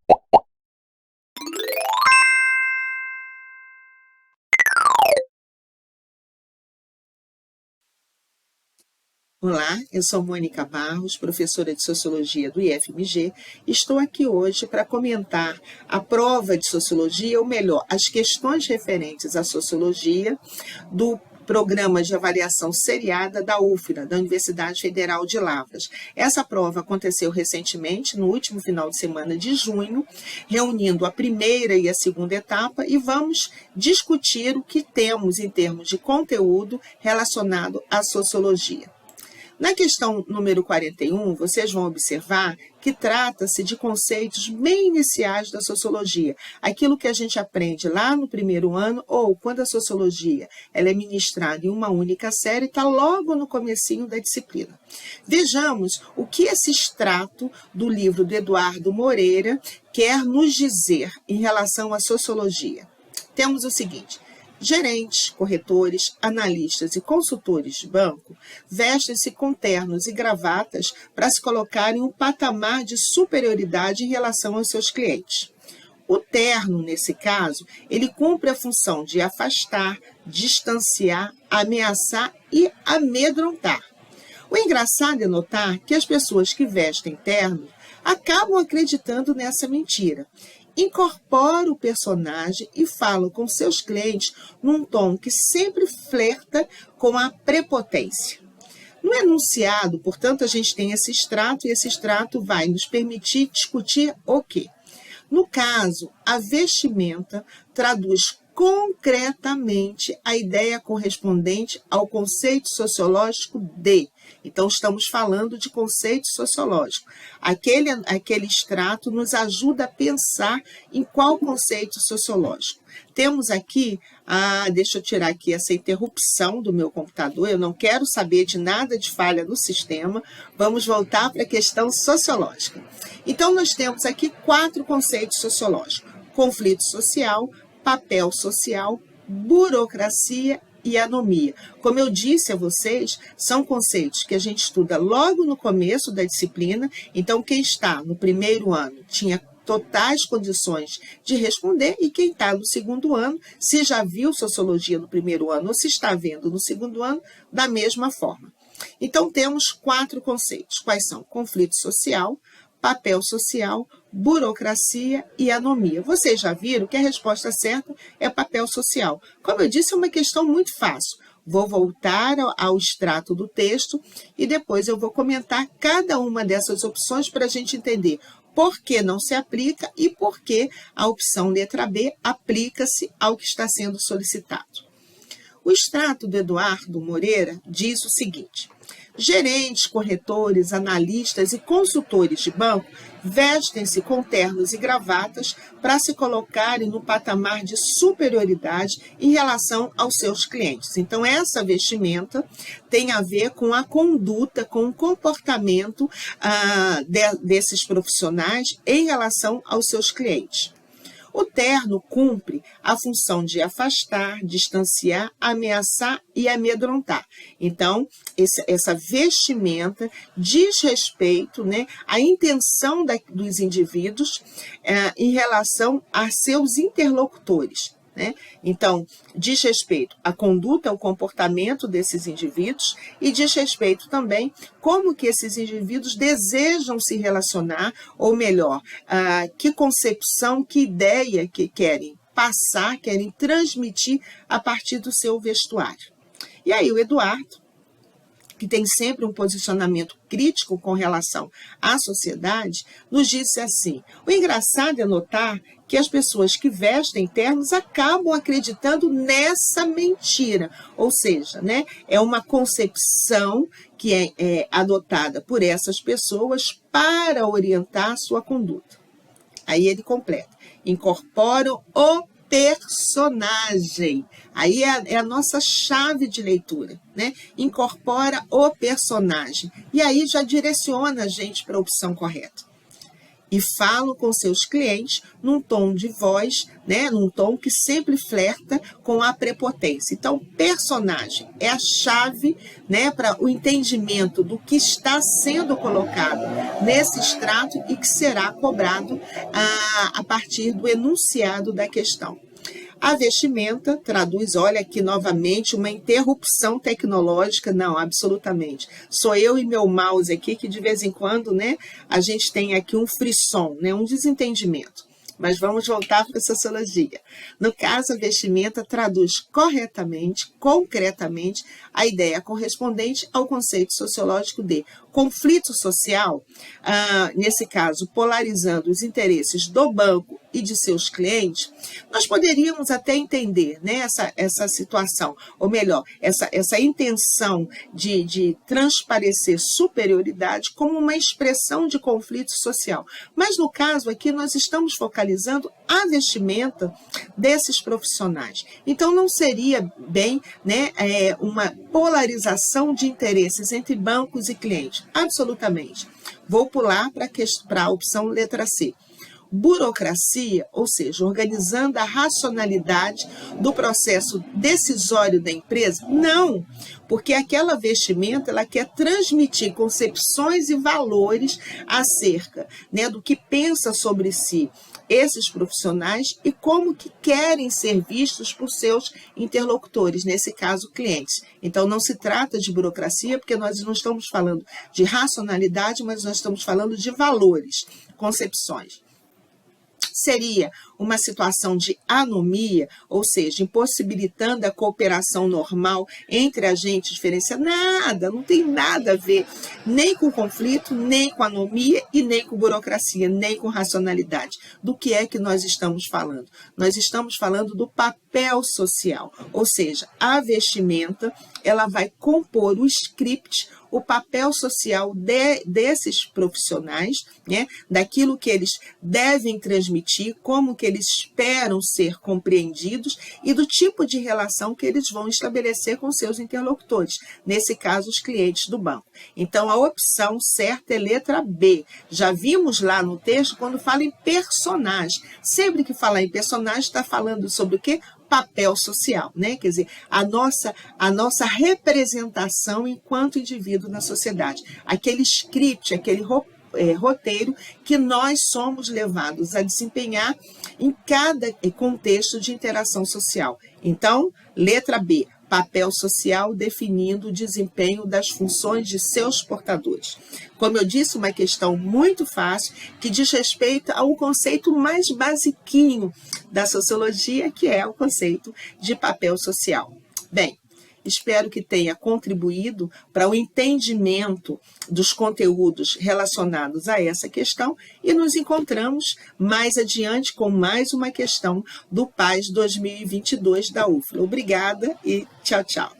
Olá, eu sou Mônica Barros, professora de Sociologia do IFMG. Estou aqui hoje para comentar a prova de Sociologia, ou melhor, as questões referentes à Sociologia do Programa de Avaliação Seriada da UFRA, da Universidade Federal de Lavras. Essa prova aconteceu recentemente, no último final de semana de junho, reunindo a primeira e a segunda etapa, e vamos discutir o que temos em termos de conteúdo relacionado à Sociologia. Na questão número 41, vocês vão observar que trata-se de conceitos bem iniciais da sociologia, aquilo que a gente aprende lá no primeiro ano, ou quando a sociologia ela é ministrada em uma única série, está logo no comecinho da disciplina. Vejamos o que esse extrato do livro do Eduardo Moreira quer nos dizer em relação à sociologia. Temos o seguinte: gerentes, corretores, analistas e consultores de banco vestem-se com ternos e gravatas para se colocar em um patamar de superioridade em relação aos seus clientes. O terno, nesse caso, ele cumpre a função de afastar, distanciar, ameaçar e amedrontar. O engraçado é notar que as pessoas que vestem terno acabam acreditando nessa mentira. Incorpora o personagem e fala com seus clientes num tom que sempre flerta com a prepotência. No enunciado, portanto, a gente tem esse extrato, e esse extrato vai nos permitir discutir o quê? No caso, a vestimenta traduz concretamente a ideia correspondente ao conceito sociológico de. Então, estamos falando de conceito sociológico. Aquele extrato nos ajuda a pensar em qual conceito sociológico. Temos aqui, deixa eu tirar aqui essa interrupção do meu computador, eu não quero saber de nada de falha no sistema. Vamos voltar para a questão sociológica. Então, nós temos aqui 4 conceitos sociológicos: conflito social, papel social, burocracia e anomia. Como eu disse a vocês, são conceitos que a gente estuda logo no começo da disciplina. Então, quem está no primeiro ano tinha totais condições de responder, e quem está no segundo ano, se já viu sociologia no primeiro ano ou se está vendo no segundo ano, da mesma forma. Então, temos 4 conceitos. Quais são? Conflito social, papel social, burocracia e anomia. Vocês já viram que a resposta certa é papel social. Como eu disse, é uma questão muito fácil. Vou voltar ao extrato do texto e depois eu vou comentar cada uma dessas opções para a gente entender por que não se aplica e por que a opção letra B aplica-se ao que está sendo solicitado. O extrato do Eduardo Moreira diz o seguinte: gerentes, corretores, analistas e consultores de banco vestem-se com ternos e gravatas para se colocarem no patamar de superioridade em relação aos seus clientes. Então, essa vestimenta tem a ver com a conduta, com o comportamento desses profissionais em relação aos seus clientes. O terno cumpre a função de afastar, distanciar, ameaçar e amedrontar. Então, essa vestimenta diz respeito, à intenção dos indivíduos em relação a seus interlocutores. Então, diz respeito à conduta, ao comportamento desses indivíduos, e diz respeito também como que esses indivíduos desejam se relacionar, ou melhor, que concepção, que ideia que querem passar, querem transmitir a partir do seu vestuário. E aí o Eduardo, que tem sempre um posicionamento crítico com relação à sociedade, nos disse assim: o engraçado é notar que as pessoas que vestem ternos acabam acreditando nessa mentira, ou seja, é uma concepção que é adotada por essas pessoas para orientar a sua conduta. Aí ele completa: incorporam o personagem. Aí é a nossa chave de leitura, Incorpora o personagem. E aí já direciona a gente para a opção correta. e falam com seus clientes num tom de voz, né, num tom que sempre flerta com a prepotência. Então, personagem é a chave, né, para o entendimento do que está sendo colocado nesse extrato e que será cobrado a partir do enunciado da questão. A vestimenta traduz, olha aqui novamente, uma interrupção tecnológica. Não, absolutamente. Sou eu e meu mouse aqui que de vez em quando, né, a gente tem aqui um frisson, né, um desentendimento. Mas vamos voltar para a sociologia. No caso, a vestimenta traduz corretamente, concretamente, a ideia correspondente ao conceito sociológico de conflito social, nesse caso, polarizando os interesses do banco e de seus clientes. Nós poderíamos até entender, né, essa situação, ou melhor, essa intenção de transparecer superioridade como uma expressão de conflito social. Mas no caso aqui, nós estamos focalizando a vestimenta desses profissionais. Então, não seria bem, né, uma polarização de interesses entre bancos e clientes. Absolutamente. Vou pular para a opção letra C. Burocracia, ou seja, organizando a racionalidade do processo decisório da empresa? Não, porque aquela vestimenta ela quer transmitir concepções e valores acerca, né, do que pensa sobre si esses profissionais e como que querem ser vistos por seus interlocutores, nesse caso, clientes. Então, não se trata de burocracia, porque nós não estamos falando de racionalidade, mas nós estamos falando de valores, concepções. Seria uma situação de anomia, ou seja, impossibilitando a cooperação normal entre agentes diferenciados. Nada, não tem nada a ver nem com conflito, nem com anomia e nem com burocracia, nem com racionalidade. Do que é que nós estamos falando? Nós estamos falando do papel social, ou seja, a vestimenta ela vai compor o script, o papel social desses profissionais, né, daquilo que eles devem transmitir, como que eles esperam ser compreendidos e do tipo de relação que eles vão estabelecer com seus interlocutores, nesse caso, os clientes do banco. Então, a opção certa é letra B. Já vimos lá no texto quando fala em personagem. Sempre que falar em personagem, está falando sobre o quê? Papel social, né? Quer dizer, a nossa representação enquanto indivíduo na sociedade. Aquele script, aquele roteiro que nós somos levados a desempenhar em cada contexto de interação social. Então, letra B, papel social definindo o desempenho das funções de seus portadores. Como eu disse, uma questão muito fácil que diz respeito ao conceito mais basiquinho da sociologia, que é o conceito de papel social. Bem, espero que tenha contribuído para o entendimento dos conteúdos relacionados a essa questão e nos encontramos mais adiante com mais uma questão do PAS 2022 da UFLA. Obrigada e tchau, tchau.